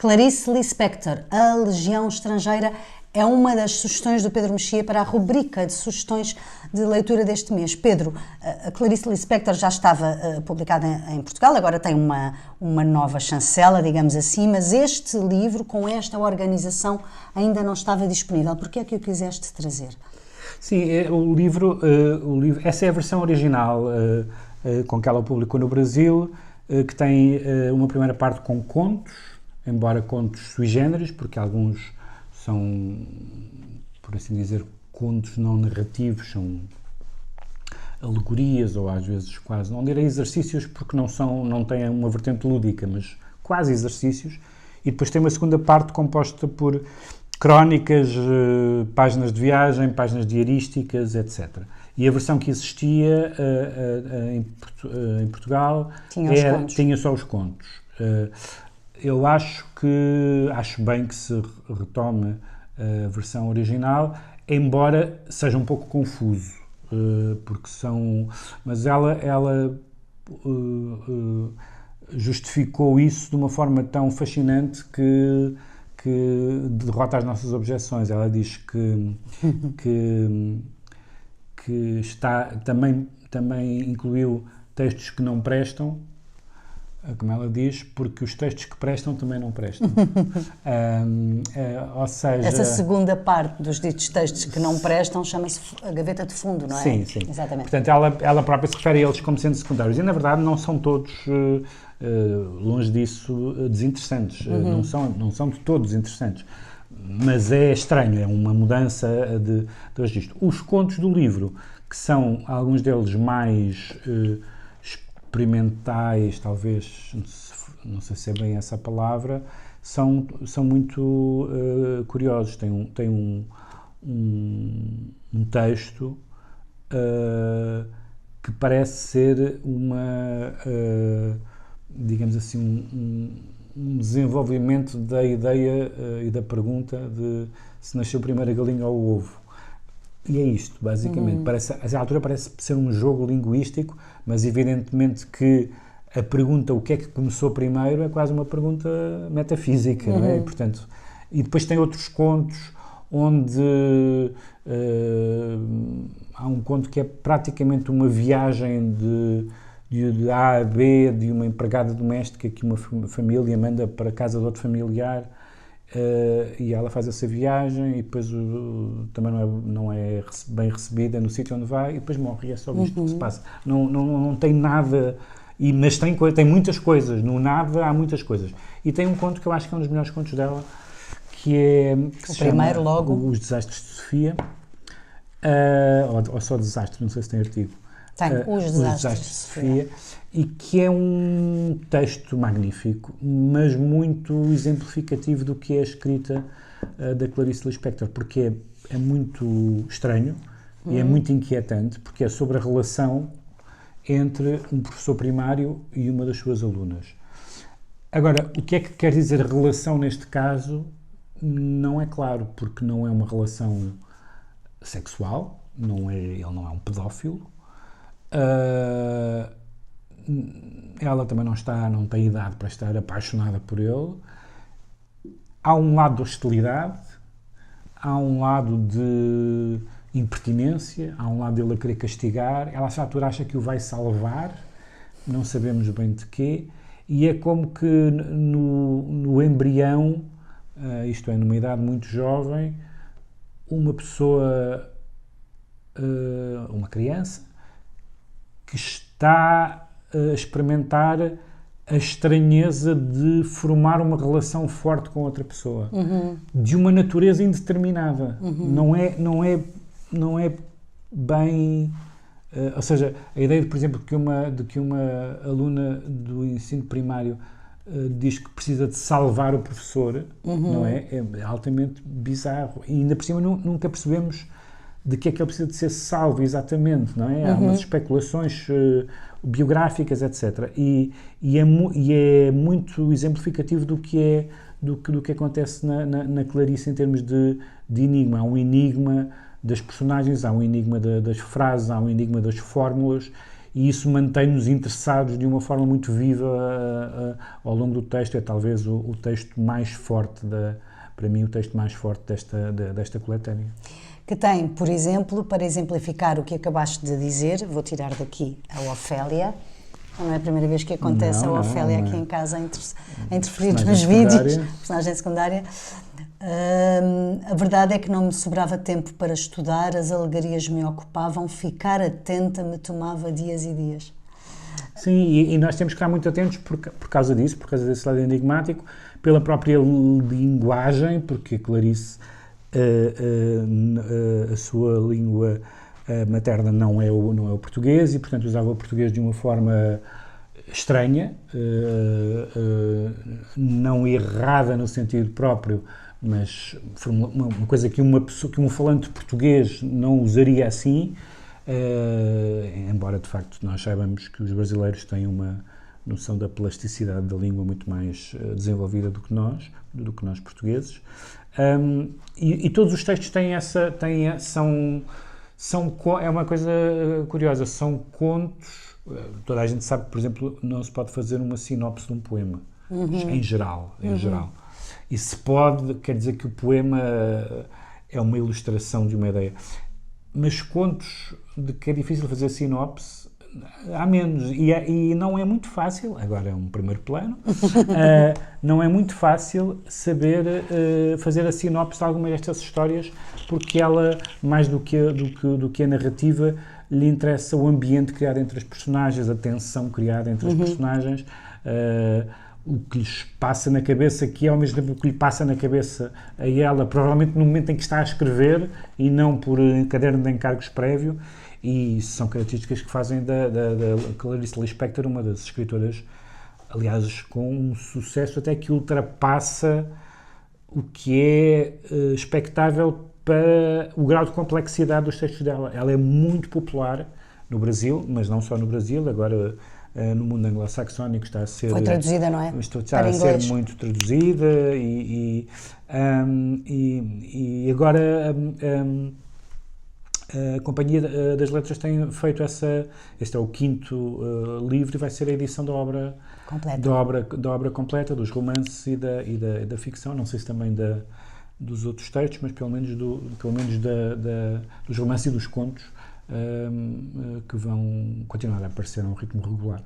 Clarice Lispector, A Legião Estrangeira, é uma das sugestões do Pedro Mexia para a rubrica de sugestões de leitura deste mês. Pedro, a Clarice Lispector já estava publicada em Portugal, agora tem uma nova chancela, digamos assim, mas este livro, com esta organização, ainda não estava disponível. Por que é que o quiseste trazer? Sim, o livro, essa é a versão original com que ela publicou no Brasil, que tem uma primeira parte com contos, embora contos sui generis, porque alguns são, por assim dizer, contos não narrativos, são alegorias ou às vezes quase, não direi exercícios porque não têm uma vertente lúdica, mas quase exercícios. E depois tem uma segunda parte composta por crónicas, páginas de viagem, páginas diarísticas, etc. E a versão que existia em Portugal tinha só os contos. Eu acho bem que se retome a versão original, embora seja um pouco confuso, porque mas ela justificou isso de uma forma tão fascinante que derrota as nossas objeções. Ela diz que também incluiu textos que não prestam, como ela diz, porque os textos que prestam também não prestam. Ou seja... Essa segunda parte dos ditos textos que não prestam chama-se a gaveta de fundo, não é? Sim, sim. Exatamente. Portanto, ela própria se refere a eles como sendo secundários. E, na verdade, não são todos, longe disso, desinteressantes. Não são de todos interessantes. Mas é estranho, é uma mudança de registro. Os contos do livro, que são alguns deles mais... experimentais, talvez, não sei se é bem essa palavra, são muito curiosos. Tem um texto que parece ser digamos assim, um desenvolvimento da ideia e da pergunta de se nasceu primeiro a galinha ou o ovo. E é isto, basicamente. A altura parece ser um jogo linguístico, mas evidentemente que a pergunta o que é que começou primeiro é quase uma pergunta metafísica, não é? Portanto, e depois tem outros contos onde há um conto que é praticamente uma viagem de A a B, de uma empregada doméstica que uma família manda para a casa de outro familiar. E ela faz essa viagem e depois também não é bem recebida no sítio onde vai e depois morre, e é só isto que se passa. Não tem nada, mas tem muitas coisas, no nada há muitas coisas. E tem um conto que eu acho que é um dos melhores contos dela, que se chama Os Desastres de Sofia, ou só Desastre, não sei se tem artigo. Tem, Os Desastres de Sofia. E que é um texto magnífico, mas muito exemplificativo do que é a escrita da Clarice Lispector, porque é muito estranho e é muito inquietante, porque é sobre a relação entre um professor primário e uma das suas alunas. Agora, o que é que quer dizer relação neste caso? Não é claro, porque não é uma relação sexual, ele não é um pedófilo. Ela também não tem idade para estar apaixonada por ele. Há um lado de hostilidade, há um lado de impertinência, há um lado dele a querer castigar. Ela, à altura, acha que o vai salvar, não sabemos bem de quê, e é como que no embrião, isto é, numa idade muito jovem, uma pessoa, uma criança, que está a experimentar a estranheza de formar uma relação forte com outra pessoa, de uma natureza indeterminada. Não é bem... ou seja, a ideia, por exemplo, de que uma aluna do ensino primário diz que precisa de salvar o professor, não é? É altamente bizarro. E ainda por cima nunca percebemos de que é que ele precisa de ser salvo exatamente, não é? Há umas especulações biográficas, etc. E é muito exemplificativo do que acontece na Clarice em termos de enigma. Há um enigma das personagens, há um enigma das frases, há um enigma das fórmulas, e isso mantém-nos interessados de uma forma muito viva ao longo do texto. É talvez o texto mais forte, para mim, o texto mais forte desta coletânea. Que tem, por exemplo, para exemplificar o que acabaste de dizer, vou tirar daqui a Ofélia. Não é a primeira vez que acontece a Ofélia aqui em casa a interferir nos vídeos, personagem secundária. A verdade é que não me sobrava tempo para estudar, as alegrias me ocupavam, ficar atenta me tomava dias e dias. Sim, e nós temos que estar muito atentos por causa disso, por causa desse lado enigmático, pela própria linguagem, porque Clarice, a sua língua materna não é o português, e portanto usava o português de uma forma estranha, não errada no sentido próprio, mas uma coisa que um falante português não usaria assim, embora de facto nós saibamos que os brasileiros têm uma noção da plasticidade da língua muito mais desenvolvida do que nós portugueses. E todos os textos têm é uma coisa curiosa, são contos. Toda a gente sabe que, por exemplo, não se pode fazer uma sinopse de um poema, em geral. E se pode, quer dizer que o poema é uma ilustração de uma ideia. Mas contos de que é difícil fazer sinopse, há menos. E não é muito fácil, agora é um primeiro plano, não é muito fácil saber fazer a sinopse de alguma destas histórias, porque ela, mais do que a narrativa, lhe interessa o ambiente criado entre as personagens, a tensão criada entre as personagens, o que lhes passa na cabeça, que é ao mesmo tempo o que lhe passa na cabeça a ela, provavelmente no momento em que está a escrever e não por caderno de encargos prévio, e são características que fazem da Clarice Lispector uma das escritoras, aliás, com um sucesso até que ultrapassa o que é expectável para o grau de complexidade dos textos dela. Ela é muito popular no Brasil, mas não só no Brasil, agora no mundo anglo-saxónico está a ser... Foi traduzida, não é? Está a ser muito traduzida e agora a Companhia das Letras tem feito este é o 5º livro e vai ser a edição da obra completa, dos romances e da ficção, não sei se também dos outros textos, mas pelo menos dos romances e dos contos que vão continuar a aparecer a um ritmo regular.